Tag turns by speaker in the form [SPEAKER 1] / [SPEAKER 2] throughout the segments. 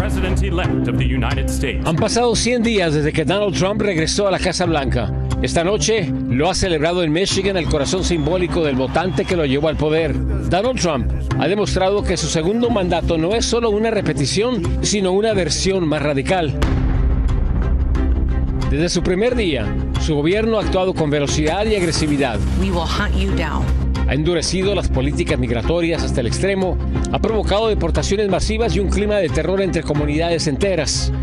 [SPEAKER 1] president-elect of the United States.
[SPEAKER 2] Han pasado 100 días desde que Donald Trump regresó a la Casa Blanca. Esta noche lo ha celebrado en Michigan, el corazón simbólico del votante que lo llevó al poder. Donald Trump ha demostrado que su segundo mandato no es solo una repetición, sino una versión más radical. Desde su primer día, su gobierno ha actuado con velocidad y agresividad.
[SPEAKER 3] We will hunt you down.
[SPEAKER 2] Ha endurecido las políticas migratorias hasta el extremo, ha provocado deportaciones masivas y un clima de terror entre comunidades enteras.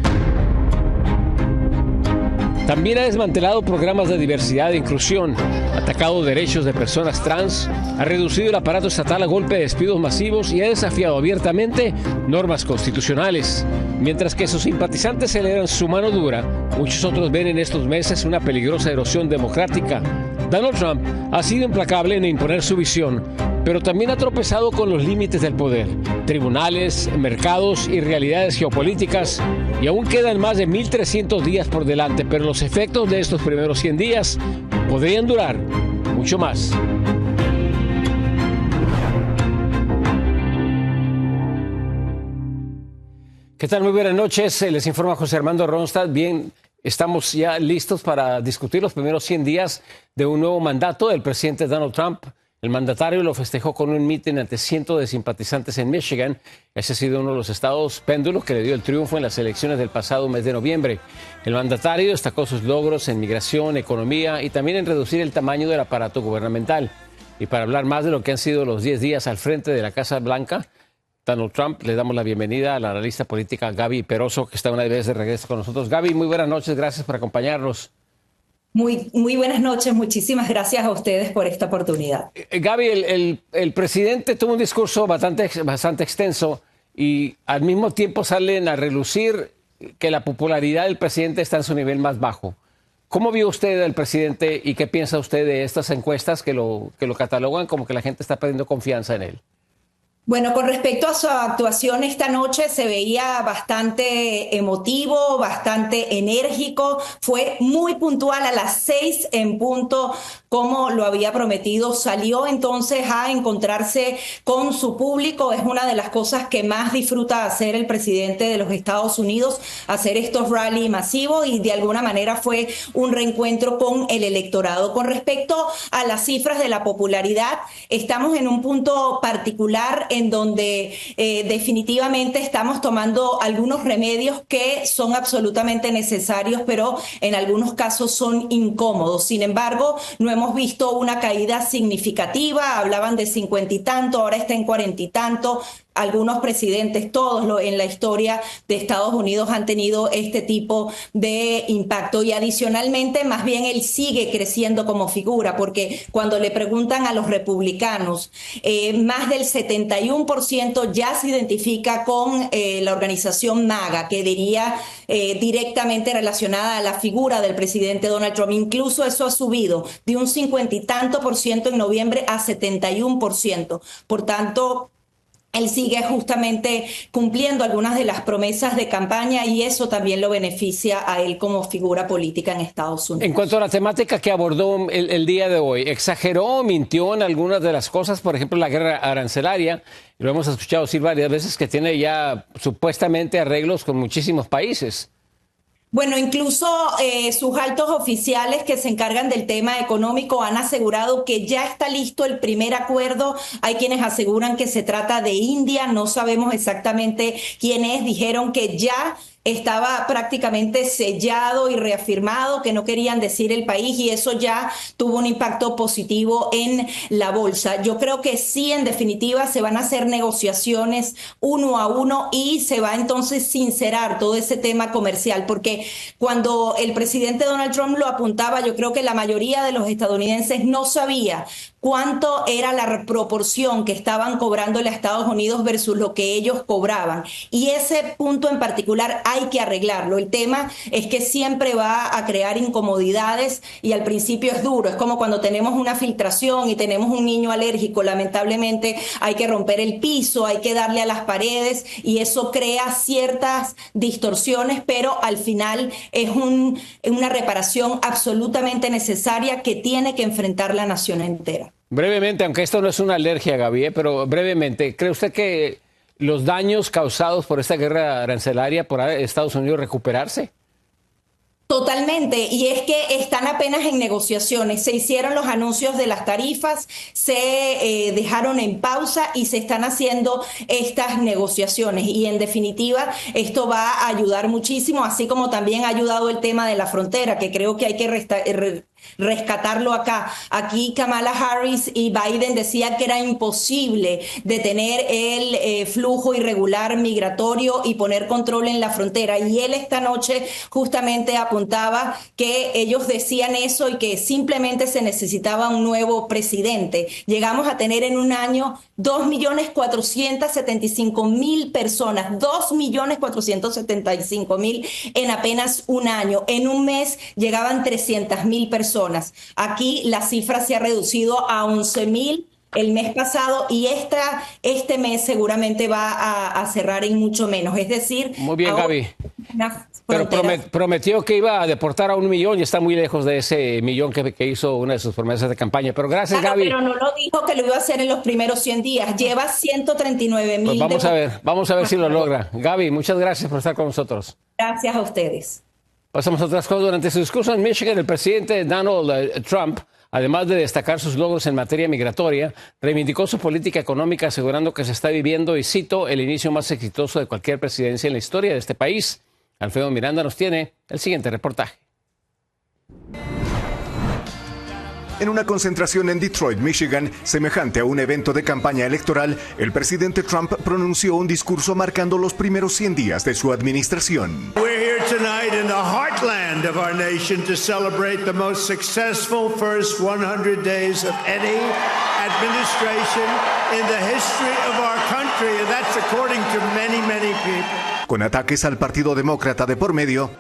[SPEAKER 2] También ha desmantelado programas de diversidad e inclusión, ha atacado derechos de personas trans, ha reducido el aparato estatal a golpe de despidos masivos y ha desafiado abiertamente normas constitucionales. Mientras que sus simpatizantes celebran su mano dura, muchos otros ven en estos meses una peligrosa erosión democrática. Donald Trump ha sido implacable en imponer su visión, pero también ha tropezado con los límites del poder, tribunales, mercados y realidades geopolíticas, y aún quedan más de 1.300 días por delante, pero los efectos de estos primeros 100 días podrían durar mucho más. ¿Qué tal? Muy buenas noches. Les informa José Armando Ronstadt. Bien, estamos ya listos para discutir los primeros 100 días de un nuevo mandato del presidente Donald Trump. El mandatario lo festejó con un mitin ante cientos de simpatizantes en Michigan. Ese ha sido uno de los estados péndulos que le dio el triunfo en las elecciones del pasado mes de noviembre. El mandatario destacó sus logros en migración, economía y también en reducir el tamaño del aparato gubernamental. Y para hablar más de lo que han sido los 10 días al frente de la Casa Blanca, Donald Trump, le damos la bienvenida a la analista política Gaby Peroso, que está una vez de regreso con nosotros. Gaby, muy buenas noches, gracias por acompañarnos.
[SPEAKER 4] Muy buenas noches, muchísimas gracias a ustedes por esta oportunidad.
[SPEAKER 2] Gaby, el presidente tuvo un discurso bastante extenso y al mismo tiempo salen a relucir que la popularidad del presidente está en su nivel más bajo. ¿Cómo vio usted al presidente y qué piensa usted de estas encuestas que lo catalogan como que la gente está perdiendo confianza en él?
[SPEAKER 4] Bueno, con respecto a su actuación esta noche, se veía bastante emotivo, bastante enérgico. Fue muy puntual a las 6 en punto, como lo había prometido. Salió entonces a encontrarse con su público. Es una de las cosas que más disfruta hacer el presidente de los Estados Unidos, hacer estos rally masivos, y de alguna manera fue un reencuentro con el electorado. Con respecto a las cifras de la popularidad, estamos en un punto particular en donde definitivamente estamos tomando algunos remedios que son absolutamente necesarios, pero en algunos casos son incómodos. Sin embargo, no hemos visto una caída significativa. Hablaban de 50 y tanto, ahora está en 40 y tanto. Algunos presidentes, todos en la historia de Estados Unidos han tenido este tipo de impacto, y adicionalmente más bien él sigue creciendo como figura, porque cuando le preguntan a los republicanos, más del 71% ya se identifica con la organización MAGA, que diría directamente relacionada a la figura del presidente Donald Trump. Incluso eso ha subido de un 50 y tanto por ciento en noviembre a 71%. Por tanto, él sigue justamente cumpliendo algunas de las promesas de campaña, y eso también lo beneficia a él como figura política en Estados Unidos.
[SPEAKER 2] En cuanto a la temática que abordó el día de hoy, ¿exageró, mintió en algunas de las cosas? Por ejemplo, la guerra arancelaria. Lo hemos escuchado decir varias veces que tiene ya supuestamente arreglos con muchísimos países.
[SPEAKER 4] Bueno, incluso sus altos oficiales que se encargan del tema económico han asegurado que ya está listo el primer acuerdo. Hay quienes aseguran que se trata de India, no sabemos exactamente quién es. Dijeron que ya estaba prácticamente sellado y reafirmado, que no querían decir el país, y eso ya tuvo un impacto positivo en la bolsa. Yo creo que sí, en definitiva, se van a hacer negociaciones uno a uno y se va entonces sincerar todo ese tema comercial, porque cuando el presidente Donald Trump lo apuntaba, yo creo que la mayoría de los estadounidenses no sabía cuánto era la proporción que estaban cobrándole a Estados Unidos versus lo que ellos cobraban. Y ese punto en particular hay que arreglarlo. El tema es que siempre va a crear incomodidades y al principio es duro. Es como cuando tenemos una filtración y tenemos un niño alérgico. Lamentablemente hay que romper el piso, hay que darle a las paredes y eso crea ciertas distorsiones, pero al final es una reparación absolutamente necesaria que tiene que enfrentar la nación entera.
[SPEAKER 2] Brevemente, aunque esto no es una alergia, Gaby, pero brevemente, ¿cree usted que los daños causados por esta guerra arancelaria por Estados Unidos recuperarse?
[SPEAKER 4] Totalmente, y es que están apenas en negociaciones. Se hicieron los anuncios de las tarifas, se dejaron en pausa y se están haciendo estas negociaciones. Y en definitiva, esto va a ayudar muchísimo, así como también ha ayudado el tema de la frontera, que creo que hay que rescatarlo acá. Aquí Kamala Harris y Biden decían que era imposible detener el flujo irregular migratorio y poner control en la frontera. Y él esta noche justamente apuntaba que ellos decían eso y que simplemente se necesitaba un nuevo presidente. Llegamos a tener en un año 2.475.000 personas, 2.475.000 en apenas un año. En un mes llegaban 300.000 personas. Aquí la cifra se ha reducido a 11.000 el mes pasado y este mes seguramente va a cerrar en mucho menos. Es decir,
[SPEAKER 2] muy bien, Gaby. Pero prometió que iba a deportar a 1 millón y está muy lejos de ese millón que hizo una de sus promesas de campaña. Pero gracias, Gaby.
[SPEAKER 4] Pero no lo dijo que lo iba a hacer en los primeros 100 días. Lleva 139.000.
[SPEAKER 2] Pues vamos a ver si lo logra. Gaby, muchas gracias por estar con nosotros.
[SPEAKER 4] Gracias a ustedes.
[SPEAKER 2] Pasamos a otras cosas. Durante su discurso en Michigan, el presidente Donald Trump, además de destacar sus logros en materia migratoria, reivindicó su política económica, asegurando que se está viviendo, y cito, el inicio más exitoso de cualquier presidencia en la historia de este país. Alfredo Miranda nos tiene el siguiente reportaje.
[SPEAKER 3] En una concentración en Detroit, Michigan, semejante a un evento de campaña electoral, el presidente Trump pronunció un discurso marcando los primeros 100 días de su administración.
[SPEAKER 5] We're here tonight in the heartland of our nation to celebrate the most successful first 100 days of any administration in the history of our country, and that's according to many, many people.
[SPEAKER 3] Con ataques al Partido Demócrata de por medio,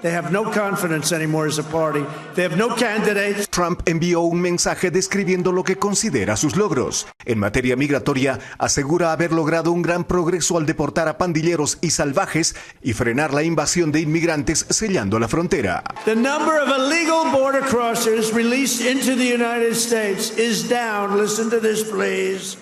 [SPEAKER 3] Trump envió un mensaje describiendo lo que considera sus logros. En materia migratoria, asegura haber logrado un gran progreso al deportar a pandilleros y salvajes y frenar la invasión de inmigrantes sellando la frontera.
[SPEAKER 5] The number of illegal border crossers released into the United States is down. Listen to this, please.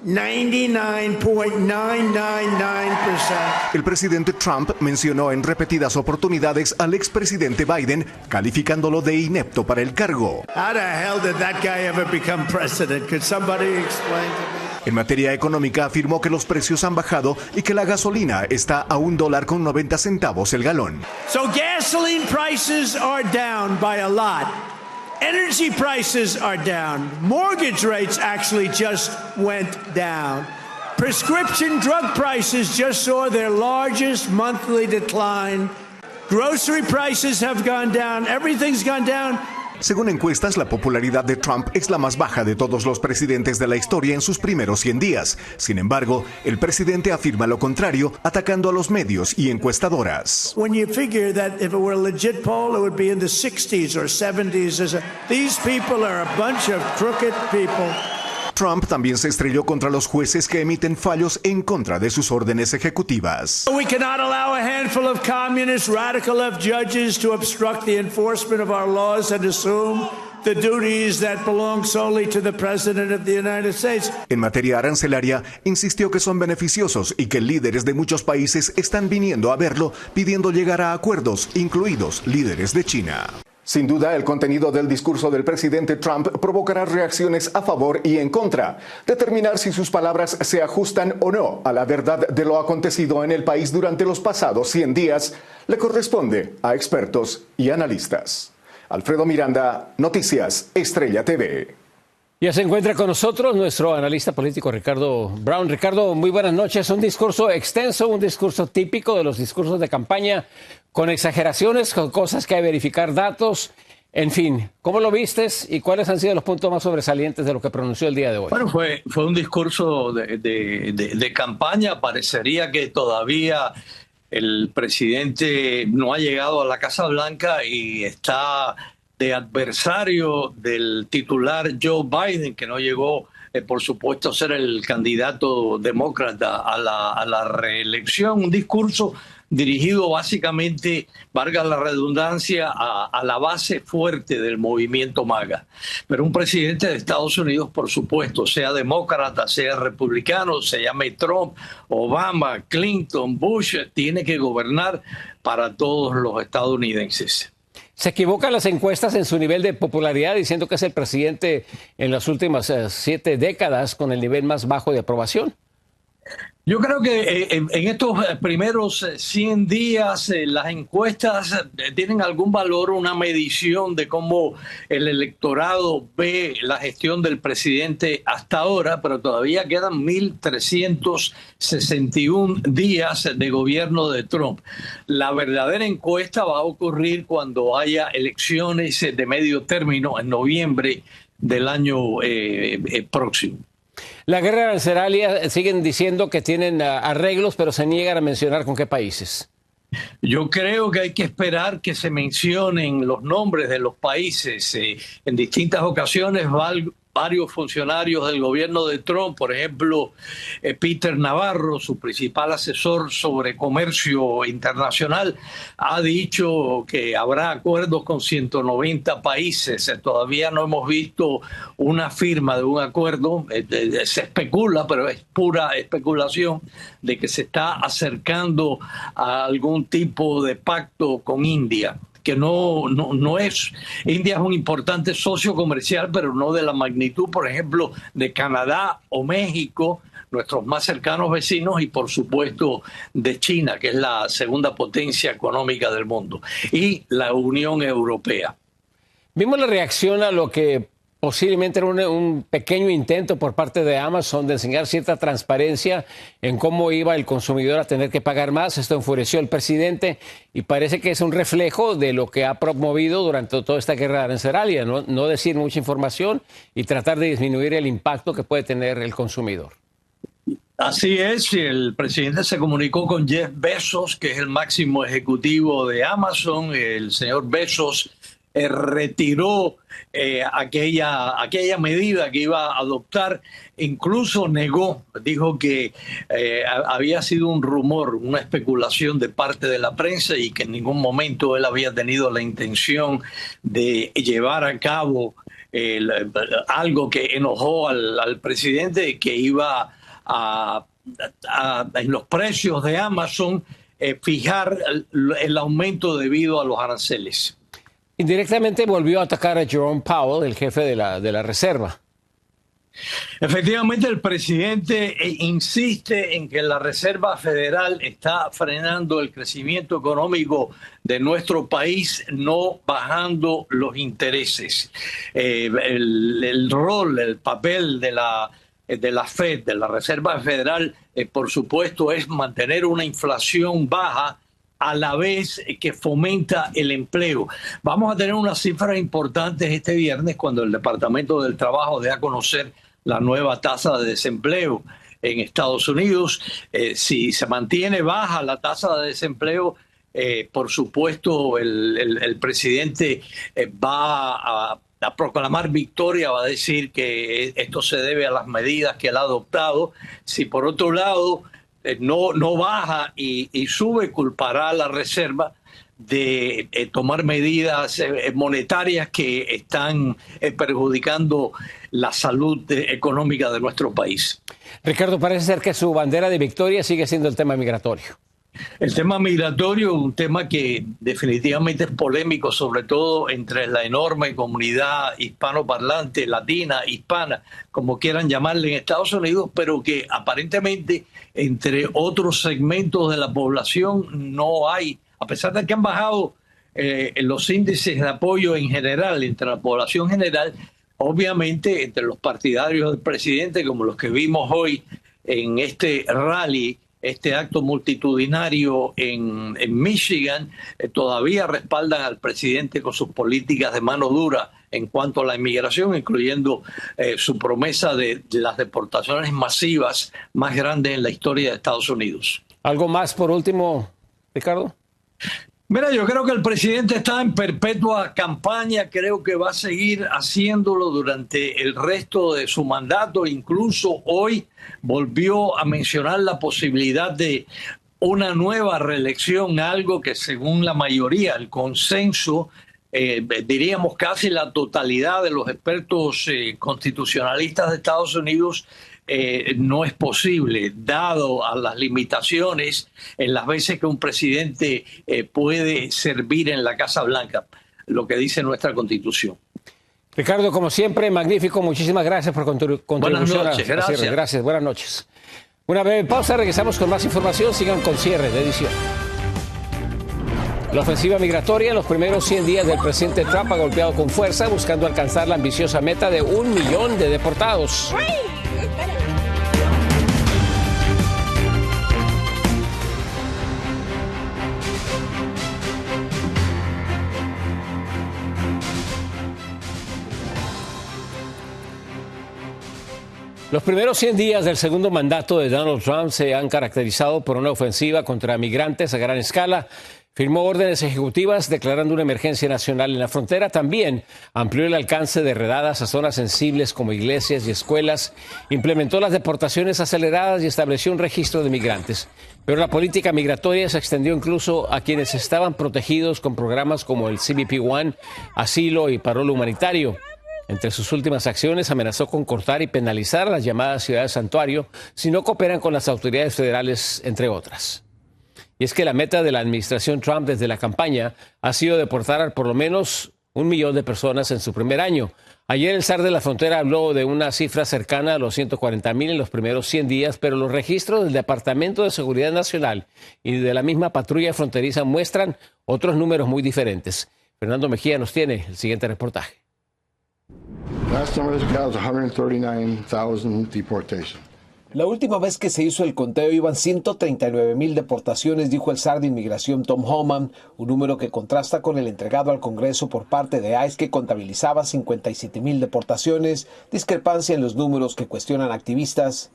[SPEAKER 5] 99.999%.
[SPEAKER 3] El presidente Trump mencionó en repetidas oportunidades al expresidente Biden, calificándolo de inepto para el cargo.
[SPEAKER 5] How the hell did that guy ever become president? Could somebody explain to me?
[SPEAKER 3] En materia económica, afirmó que los precios han bajado y que la gasolina está a $1.90 el galón.
[SPEAKER 5] So gasoline prices are down by a lot. Energy prices are down. Mortgage rates actually just went down. Prescription drug prices just saw their largest monthly decline. Grocery prices have gone down. Everything's gone down.
[SPEAKER 3] Según encuestas, la popularidad de Trump es la más baja de todos los presidentes de la historia en sus primeros 100 días. Sin embargo, el presidente afirma lo contrario, atacando a los medios y encuestadoras.
[SPEAKER 5] When you figure that if it were a legit poll, it would be in the 60s or 70s. These people are a bunch of crooked people.
[SPEAKER 3] Trump también se estrelló contra los jueces que emiten fallos en contra de sus órdenes ejecutivas.
[SPEAKER 5] We cannot allow a handful of communist, radical left judges to obstruct the enforcement of our laws and assume the duties that belong solely to the President of the United States.
[SPEAKER 3] En materia arancelaria, insistió que son beneficiosos y que líderes de muchos países están viniendo a verlo, pidiendo llegar a acuerdos, incluidos líderes de China. Sin duda, el contenido del discurso del presidente Trump provocará reacciones a favor y en contra. Determinar si sus palabras se ajustan o no a la verdad de lo acontecido en el país durante los pasados 100 días le corresponde a expertos y analistas. Alfredo Miranda, Noticias Estrella TV.
[SPEAKER 2] Ya se encuentra con nosotros nuestro analista político Ricardo Brown. Ricardo, muy buenas noches. Un discurso extenso, un discurso típico de los discursos de campaña, con exageraciones, con cosas que hay que verificar, datos, en fin. ¿Cómo lo vistes y cuáles han sido los puntos más sobresalientes de lo que pronunció el día de hoy?
[SPEAKER 6] Bueno, fue un discurso de campaña. Parecería que todavía el presidente no ha llegado a la Casa Blanca y está de adversario del titular Joe Biden, que no llegó, por supuesto, a ser el candidato demócrata a la reelección. Un discurso dirigido básicamente, valga la redundancia, a la base fuerte del movimiento MAGA. Pero un presidente de Estados Unidos, por supuesto, sea demócrata, sea republicano, se llame Trump, Obama, Clinton, Bush, tiene que gobernar para todos los estadounidenses.
[SPEAKER 2] ¿Se equivocan las encuestas en su nivel de popularidad diciendo que es el presidente en las últimas 7 décadas con el nivel más bajo de aprobación?
[SPEAKER 6] Yo creo que en estos primeros 100 días las encuestas tienen algún valor, una medición de cómo el electorado ve la gestión del presidente hasta ahora, pero todavía quedan 1.361 días de gobierno de Trump. La verdadera encuesta va a ocurrir cuando haya elecciones de medio término en noviembre del año próximo.
[SPEAKER 2] La guerra arancelaria siguen diciendo que tienen arreglos, pero se niegan a mencionar con qué países.
[SPEAKER 6] Yo creo que hay que esperar que se mencionen los nombres de los países. En distintas ocasiones varios funcionarios del gobierno de Trump, por ejemplo, Peter Navarro, su principal asesor sobre comercio internacional, ha dicho que habrá acuerdos con 190 países. Todavía no hemos visto una firma de un acuerdo. Se especula, pero es pura especulación, de que se está acercando a algún tipo de pacto con India, que no es. India es un importante socio comercial, pero no de la magnitud, por ejemplo, de Canadá o México, nuestros más cercanos vecinos, y por supuesto de China, que es la segunda potencia económica del mundo, y la Unión Europea.
[SPEAKER 2] Vimos la reacción a lo que posiblemente era un pequeño intento por parte de Amazon de enseñar cierta transparencia en cómo iba el consumidor a tener que pagar más. Esto enfureció al presidente y parece que es un reflejo de lo que ha promovido durante toda esta guerra arancelaria, no decir mucha información y tratar de disminuir el impacto que puede tener el consumidor.
[SPEAKER 6] Así es, el presidente se comunicó con Jeff Bezos, que es el máximo ejecutivo de Amazon. El señor Bezos retiró aquella medida que iba a adoptar, incluso dijo que había sido un rumor, una especulación de parte de la prensa y que en ningún momento él había tenido la intención de llevar a cabo algo que enojó al presidente, que iba en los precios de Amazon fijar el aumento debido a los aranceles.
[SPEAKER 2] Indirectamente volvió a atacar a Jerome Powell, el jefe de la Reserva.
[SPEAKER 6] Efectivamente, el presidente insiste en que la Reserva Federal está frenando el crecimiento económico de nuestro país, no bajando los intereses. El rol, el papel de la FED, de la Reserva Federal, por supuesto, es mantener una inflación baja a la vez que fomenta el empleo. Vamos a tener unas cifras importantes este viernes cuando el Departamento del Trabajo dé a conocer la nueva tasa de desempleo en Estados Unidos. Si se mantiene baja la tasa de desempleo, por supuesto el presidente va a proclamar victoria, va a decir que esto se debe a las medidas que él ha adoptado. Si por otro lado no baja y sube, culpará a la Reserva de tomar medidas monetarias que están perjudicando la salud económica de nuestro país.
[SPEAKER 2] Ricardo, parece ser que su bandera de victoria sigue siendo el tema migratorio.
[SPEAKER 6] El tema migratorio es un tema que definitivamente es polémico, sobre todo entre la enorme comunidad hispanoparlante, latina, hispana, como quieran llamarle en Estados Unidos, pero que aparentemente entre otros segmentos de la población no hay, a pesar de que han bajado los índices de apoyo en general, entre la población general, obviamente entre los partidarios del presidente, como los que vimos hoy en este rally, este acto multitudinario en Michigan, todavía respaldan al presidente con sus políticas de mano dura en cuanto a la inmigración, incluyendo su promesa de las deportaciones masivas más grandes en la historia de Estados Unidos.
[SPEAKER 2] ¿Algo más por último, Ricardo?
[SPEAKER 6] Mira, yo creo que el presidente está en perpetua campaña, creo que va a seguir haciéndolo durante el resto de su mandato. Incluso hoy volvió a mencionar la posibilidad de una nueva reelección, algo que según la mayoría, el consenso, diríamos casi la totalidad de los expertos constitucionalistas de Estados Unidos, no es posible, dado a las limitaciones en las veces que un presidente puede servir en la Casa Blanca, lo que dice nuestra Constitución.
[SPEAKER 2] Ricardo, como siempre, magnífico. Muchísimas gracias por contribución.
[SPEAKER 6] Buenas noches, gracias.
[SPEAKER 2] Gracias, buenas noches. Una breve pausa, regresamos con más información. Sigan con cierre de edición. La ofensiva migratoria en los primeros 100 días del presidente Trump ha golpeado con fuerza, buscando alcanzar la ambiciosa meta de 1 millón de deportados. Los primeros 100 días del segundo mandato de Donald Trump se han caracterizado por una ofensiva contra migrantes a gran escala. Firmó órdenes ejecutivas declarando una emergencia nacional en la frontera. También amplió el alcance de redadas a zonas sensibles como iglesias y escuelas. Implementó las deportaciones aceleradas y estableció un registro de migrantes. Pero la política migratoria se extendió incluso a quienes estaban protegidos con programas como el CBP One, asilo y parol humanitario. Entre sus últimas acciones amenazó con cortar y penalizar a las llamadas ciudades santuario si no cooperan con las autoridades federales, entre otras. Y es que la meta de la administración Trump desde la campaña ha sido deportar a por lo menos 1 millón de personas en su primer año. Ayer el zar de la frontera habló de una cifra cercana a los 140,000 en los primeros 100 días, pero los registros del Departamento de Seguridad Nacional y de la misma patrulla fronteriza muestran otros números muy diferentes. Fernando Mejía nos tiene el siguiente reportaje.
[SPEAKER 7] Last number was 139,000 deportations.
[SPEAKER 8] La última vez que se hizo el conteo iban 139,000 deportaciones, dijo el zar de inmigración Tom Homan, un número que contrasta con el entregado al Congreso por parte de ICE que contabilizaba 57,000 deportaciones, discrepancia en los números que cuestionan activistas.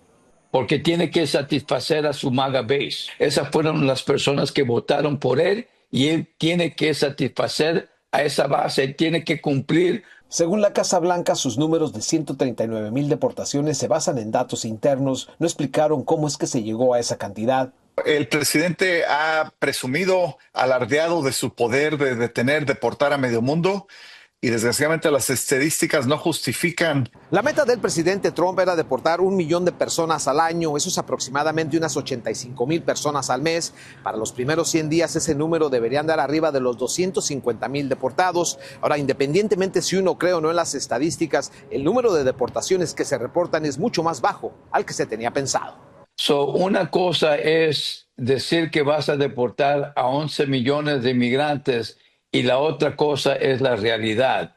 [SPEAKER 9] Porque tiene que satisfacer a su MAGA base. Esas fueron las personas que votaron por él y él tiene que satisfacer a esa base, él tiene que cumplir.
[SPEAKER 8] Según la Casa Blanca, sus números de 139,000 deportaciones se basan en datos internos. No explicaron cómo es que se llegó a esa cantidad.
[SPEAKER 10] El presidente ha presumido, alardeado de su poder de detener, deportar a medio mundo. Y desgraciadamente las estadísticas no justifican.
[SPEAKER 8] La meta del presidente Trump era deportar 1 millón de personas al año. Eso es aproximadamente unas 85,000 personas al mes. Para los primeros 100 días ese número debería andar arriba de los 250,000 deportados. Ahora, independientemente si uno cree o no en las estadísticas, el número de deportaciones que se reportan es mucho más bajo al que se tenía pensado.
[SPEAKER 9] Una cosa es decir que vas a deportar a 11 millones de inmigrantes y la otra cosa es la realidad.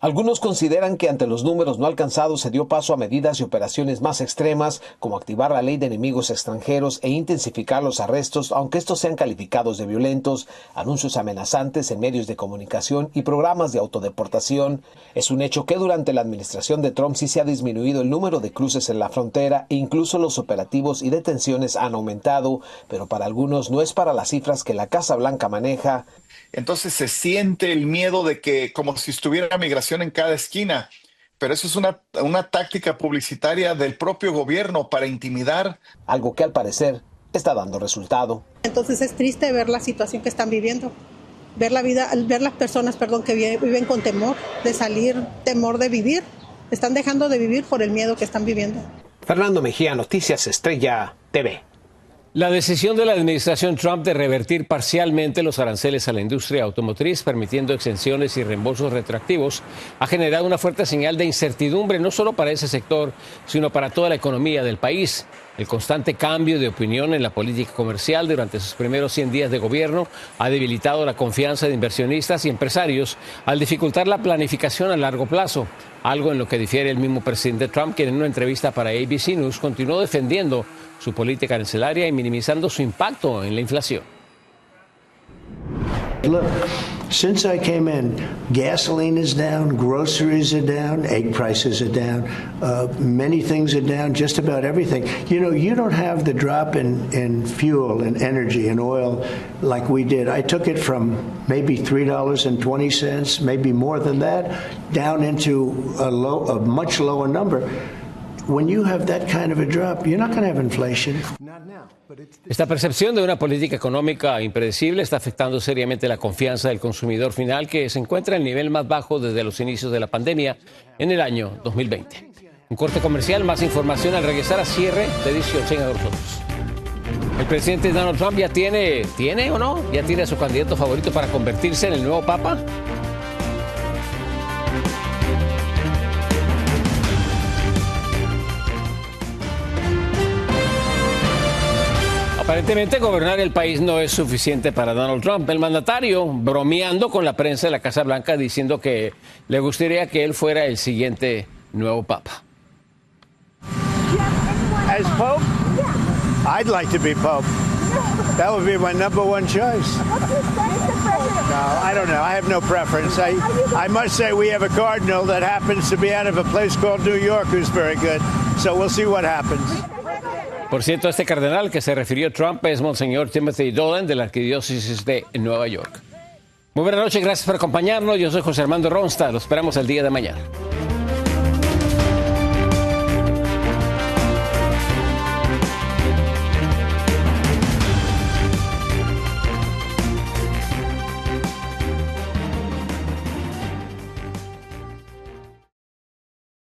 [SPEAKER 8] Algunos consideran que ante los números no alcanzados se dio paso a medidas y operaciones más extremas, como activar la ley de enemigos extranjeros e intensificar los arrestos, aunque estos sean calificados de violentos, anuncios amenazantes en medios de comunicación y programas de autodeportación. Es un hecho que durante la administración de Trump sí se ha disminuido el número de cruces en la frontera e incluso los operativos y detenciones han aumentado, pero para algunos no es para las cifras que la Casa Blanca maneja.
[SPEAKER 10] Entonces se siente el miedo de que como si estuviera migración en cada esquina, pero eso es una táctica publicitaria del propio gobierno para intimidar.
[SPEAKER 8] Algo que al parecer está dando resultado.
[SPEAKER 11] Entonces es triste ver la situación que están viviendo, ver las personas, que viven con temor de salir, temor de vivir. Están dejando de vivir por el miedo que están viviendo.
[SPEAKER 8] Fernando Mejía, Noticias Estrella TV.
[SPEAKER 2] La decisión de la administración Trump de revertir parcialmente los aranceles a la industria automotriz, permitiendo exenciones y reembolsos retroactivos, ha generado una fuerte señal de incertidumbre no solo para ese sector, sino para toda la economía del país. El constante cambio de opinión en la política comercial durante sus primeros 100 días de gobierno ha debilitado la confianza de inversionistas y empresarios al dificultar la planificación a largo plazo, algo en lo que difiere el mismo presidente Trump, quien en una entrevista para ABC News continuó defendiendo su política arancelaria y minimizando su impacto en la inflación.
[SPEAKER 12] Look, since I came in, gasoline is down, groceries are down, egg prices are down, many things are down, just about everything. You know, you don't have the drop in fuel and energy and oil like we did. I took it from maybe $3.20, maybe more than that, down into a much lower number. when you have that kind of a drop, you're not going to have inflation.
[SPEAKER 2] Esta percepción de una política económica impredecible está afectando seriamente la confianza del consumidor final, que se encuentra en el nivel más bajo desde los inicios de la pandemia en el año 2020. Un corte comercial, más información al regresar a cierre de edición. Señor todos. El presidente Donald Trump ya tiene o no, ya tiene a su candidato favorito para convertirse en el nuevo papa. Aparentemente, gobernar el país no es suficiente para Donald Trump. El mandatario bromeando con la prensa de la Casa Blanca diciendo que le gustaría que él fuera el siguiente nuevo papa.
[SPEAKER 13] As Pope? I'd like to be Pope. That would be my number one choice. No, I don't know. I have no preference. I must say we have a cardinal that happens to be out of a place called New York who's very good. So we'll see what happens.
[SPEAKER 2] Por cierto, este cardenal que se refirió Trump es Monseñor Timothy Dolan de la Arquidiócesis de Nueva York. Muy buenas noches, gracias por acompañarnos. Yo soy José Armando Ronstadt. Lo esperamos el día de mañana.